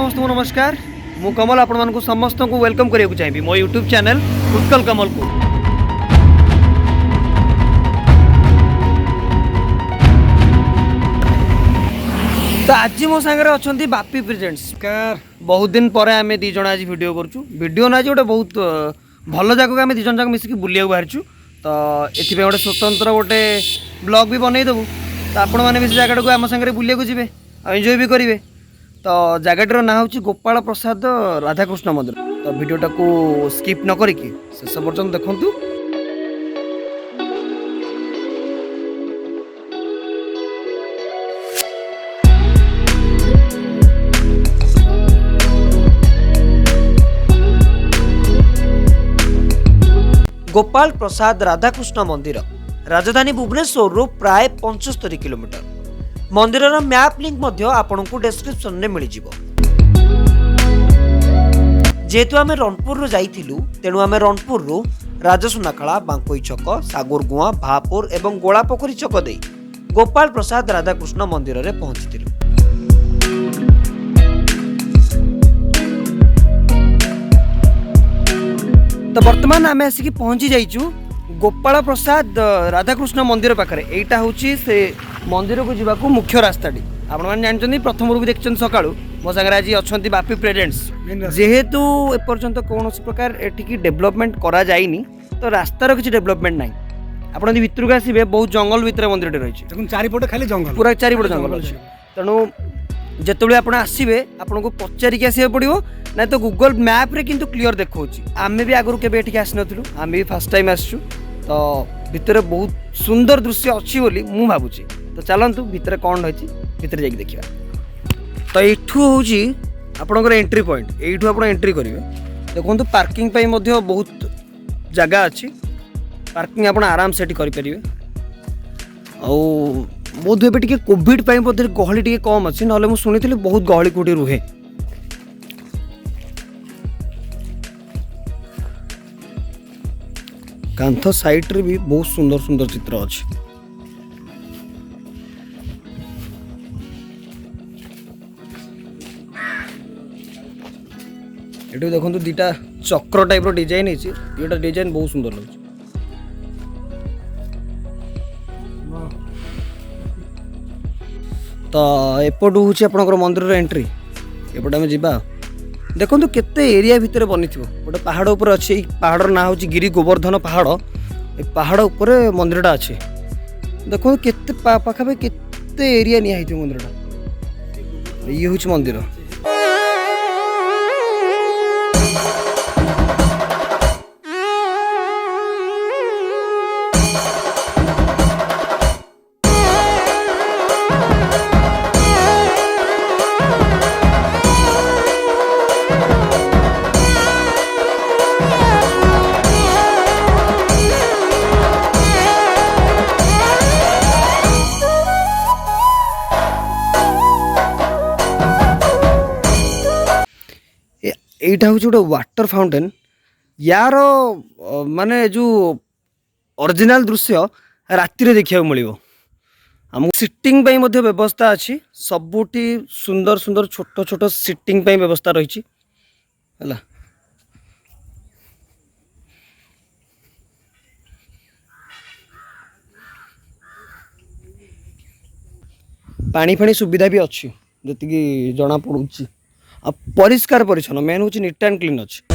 समस्त को नमस्कार मु कमल आपण मानक समस्त को वेलकम करिया चाहिए मो यूट्यूब चैनल उत्कल कमल को। तो आज मो सागर अच्छा बापी प्रेजेंट्स बहुत दिन पर आम दी जन आज वीडियो करूँ ना आज गोटे बहुत भल जगह आम दीज जाक मिसिक बुलिया बाहर तो ये गोटे स्वतंत्र गोटे ब्लॉग भी बनईदेवु तो आपण मैंने भी जगह को आम सागर बुलिया जी एंजॉय भी करेंगे। तो जगटर ना हूँ गोपाल प्रसाद राधाकृष्ण मंदिर। तो वीडियोटा को स्किप न करिकी शेष पर्यंत देखंतु। गोपाल प्रसाद राधाकृष्ण मंदिर राजधानी भुवनेश्वर प्राय 75 किलोमीटर। मंदिर मैप लिंक आपको डिस्क्रिप्शन में मिल जाव। जेहेतु आम रणपुर जाइलु तेणु आम रणपुर राजसुनाखला बांकोई छक सागरगुआ भापुर एवं गोलापोखरी छक दे गोपाल प्रसाद राधाकृष्ण मंदिर में पहुंची। तो वर्तमान आम आसिक पहुंची जाइचु गोपाल प्रसाद राधाकृष्ण मंदिर पाखे। एटा हूँ से मंदिर को जीवाकू मुख्य रास्ताटी आपण मैंने जानते प्रथम भी देखते सका मो सागर आज अच्छा बापी प्रेजेंट्स जेहेतु एपर्यंत कौन प्रकार एटिकी डेवलपमेंट करा जाइनी तो रास्तार किसी डेवलपमेंट ना। आप भितर को आसवे बहुत जंगल भितर मंदिर रही चारिपटे खाली जंगल पूरा चारिपटे जंगल अच्छे। तेणु जिते आपड़ आसवे आपन को पचारिक आसवा पड़ो ना तो गूगल मैप रे किंतु क्लियर देखा आम भी आगुरी केवे आसी नु आम भी फास्ट टाइम आसचु तो भितर बहुत सुंदर दृश्य अच्छी बोली मु भावुची। तो चलतु भितर कौन रही भितर जाकि देखा। तो यू हूँ आपंकर एंट्री पॉइंट यू आप एंट्री करेंगे देखो पार्किंग बहुत जगह अच्छी पार्किंग आप आराम से करें। बोध ए टे कोविड बोधे गहली टे कम अच्छी ना मुझे शुणी बहुत गहली कौटी रुहे। कांथ साइड रे भी बहुत सुंदर सुंदर चित्र अच्छे। ये देखो दीटा चक्र टाइप डिजाइन है डिजाइन बहुत सुंदर लगे। तो एपट हूँ आपंकर मंदिर एंट्री एपटे आम जा देखो केते एरिया भितर बनी थी गोटे पहाड़ उपर अच्छे पहाड़ ना हूँ गिरी गोवर्धन पहाड़ पहाड़ उपर मंदिरटा अच्छे देखो केते पाखापी केते एरिया निया मंदिरटा ये हूँ मंदिर। एटा हूँ गोटे वाटर फाउंटेन यार माने जो ओरिजिनल दृश्य राति रे देखा मिल आमको सिटिंग व्यवस्था अच्छी सबुठी सुंदर सुंदर छोट छोट सिटिंग व्यवस्था रही है। पानी फानी सुविधा भी अच्छी जी जना पड़ी परिष्कार परिच्छन्न मेन हूँ नीट एंड क्लीन अच्छे।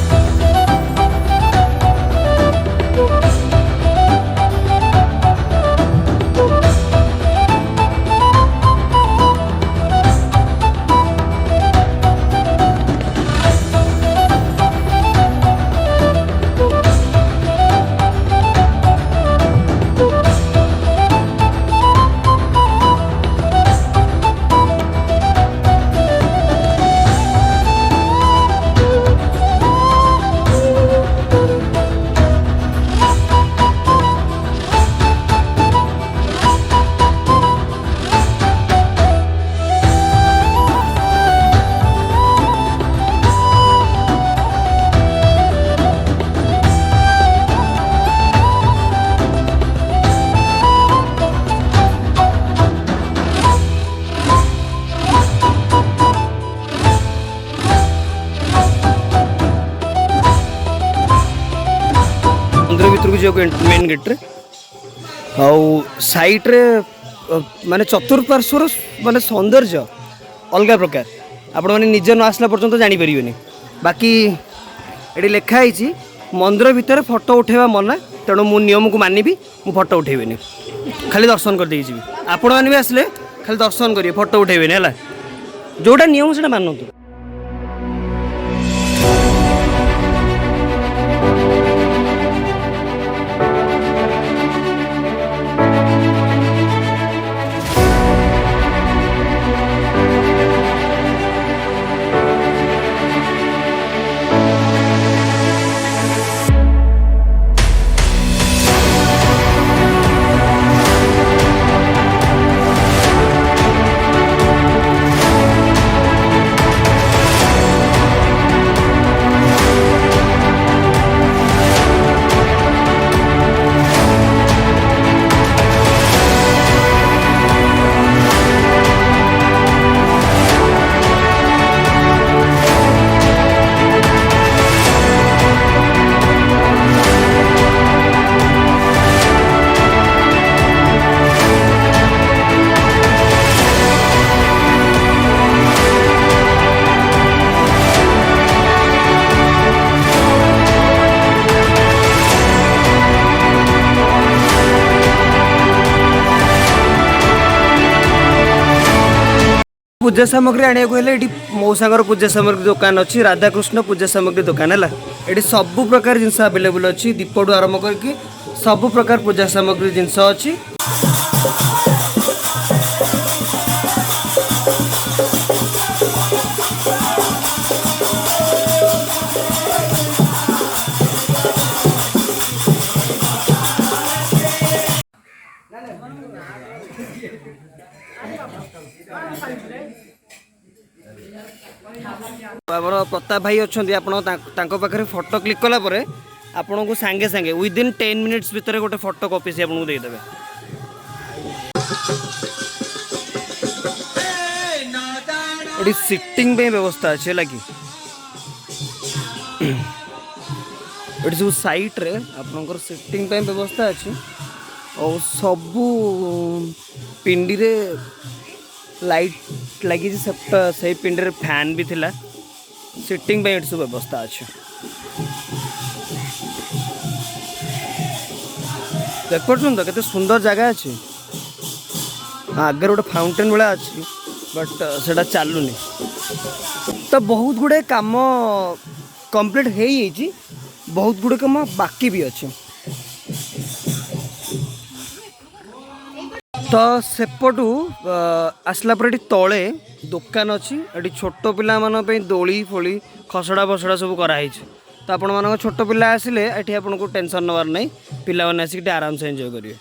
पशिया मेन गेट्रे आईट्रे माने चतुर्पार्श्वर माने सौंदर्य अलग प्रकार आपण मैंने निज न आसला पर्यंत जापर बाकी ये लिखाई मंदिर भितर फोटो उठेवा मना तेणु मु नियम को मानिबी मु फोटो उठेबी खाली दर्शन कर देबी आपण मैंने भी आसले खाली दर्शन करिए फोटो उठेबे है जोटा नियम से मानतु। पूजा सामग्री आने को हेले मौसागर पूजा सामग्री दुकान अच्छी राधाकृष्ण पूजा सामग्री दुकान है ये सबु प्रकार जिनस अवेलेबल अच्छी दीपटू आरंभ करके सबु प्रकार पूजा सामग्री जिनस अच्छी। आमर प्रताप भाई अच्छा पाखे फोटो क्लिक कला आपन को सांगे सांगे विदिन 10 मिनिट्स भितर गोटे फोटो कॉपी से आपको देदेवे। ये सिटिंग पे व्यवस्था अच्छे लगी ये सब साइट रे आपनकर सिटिंग पे व्यवस्था अच्छी और सबू पिंडी रे लाइट लगी से पिंडी रे फैन भी थिला सिटिंग पे सब व्यवस्था अच्छे। देख पार्छन तो केते सुंदर जगह अच्छी आगे गोटे फाउंटेन भाया अच्छी बट सेटा चलुनी तो बहुत गुड़े काम कंप्लीट हो जाइए बहुत गुड़े कम बाकी भी अच्छे। तो सेपटू आसला पर तले दुकान अच्छी ये छोट पिला दोली फोली खसड़ा फसड़ा सब कराई तो आपण मान छोट पिला आसिले ये आपन को टेंशन नवार नहीं पिला मैंने आसिक आराम से एंजॉय करेंगे।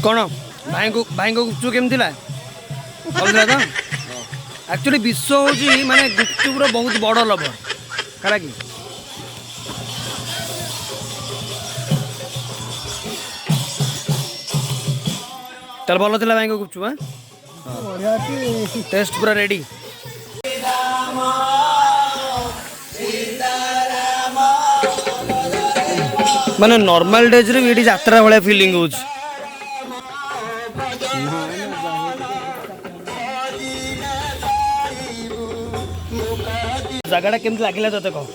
कौन भाई को गुपचुप केमती भल तो एक्चुअली विश्व हूँ माने गुपचुपर बहुत बड़ लभर कला कि चल भल था भाई को गुपचुप टेस्ट पूरा रेडी माने नॉर्मल डेज रे ये यात्रा भाया फीलिंग हो जगह केमती लगे तो कह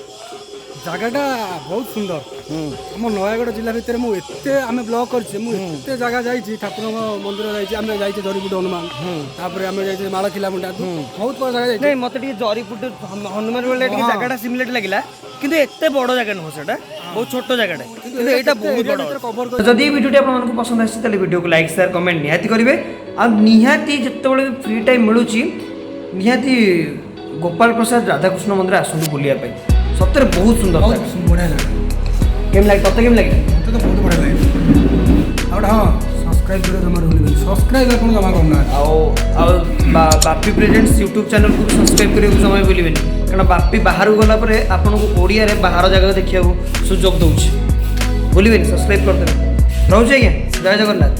जगहटा बहुत सुंदर आम नयागढ़ जिला भितर मुझे आम ब्लॉग करते जगह जाइए ठाकुर मंदिर जाइए जाइए जरीपुट हनुमान तापर आम जाइए माड़खिला मुंडा बहुत बड़ा जगह जाइए मत जरीपुट हनुमान बेले जगह सिमिलेट लगे किंतु एते बड़ जगह नुह से बहुत छोट जगह यहाँ बहुत बड़। जदि वीडियो आपको पसंद आए वीडियो को लाइक शेयर कमेंट निहाती करेंगे आ निहाती जिते फ्री टाइम मिलूँ निहाती गोपाल प्रसाद राधाकृष्ण मंदिर आसतु बुलाया सତରେ बहुत सुंदर बढ़िया लगे केम लगे तते केम लगे मत तो बहुत बढ़िया लगे और हाँ सब्सक्राइब कर जमा भूल सब्सक्राइब अपन जमा करना बापी प्रेजेंट्स यूट्यूब चैनल को सब्सक्राइब करने समय भूलें कारण बापी बाहर गला आपन को ओडिया रे बाहर जगह देखा सुजोग दूसरी भूलें सब्सक्राइब करते रोचे आज्ञा जय जगन्नाथ।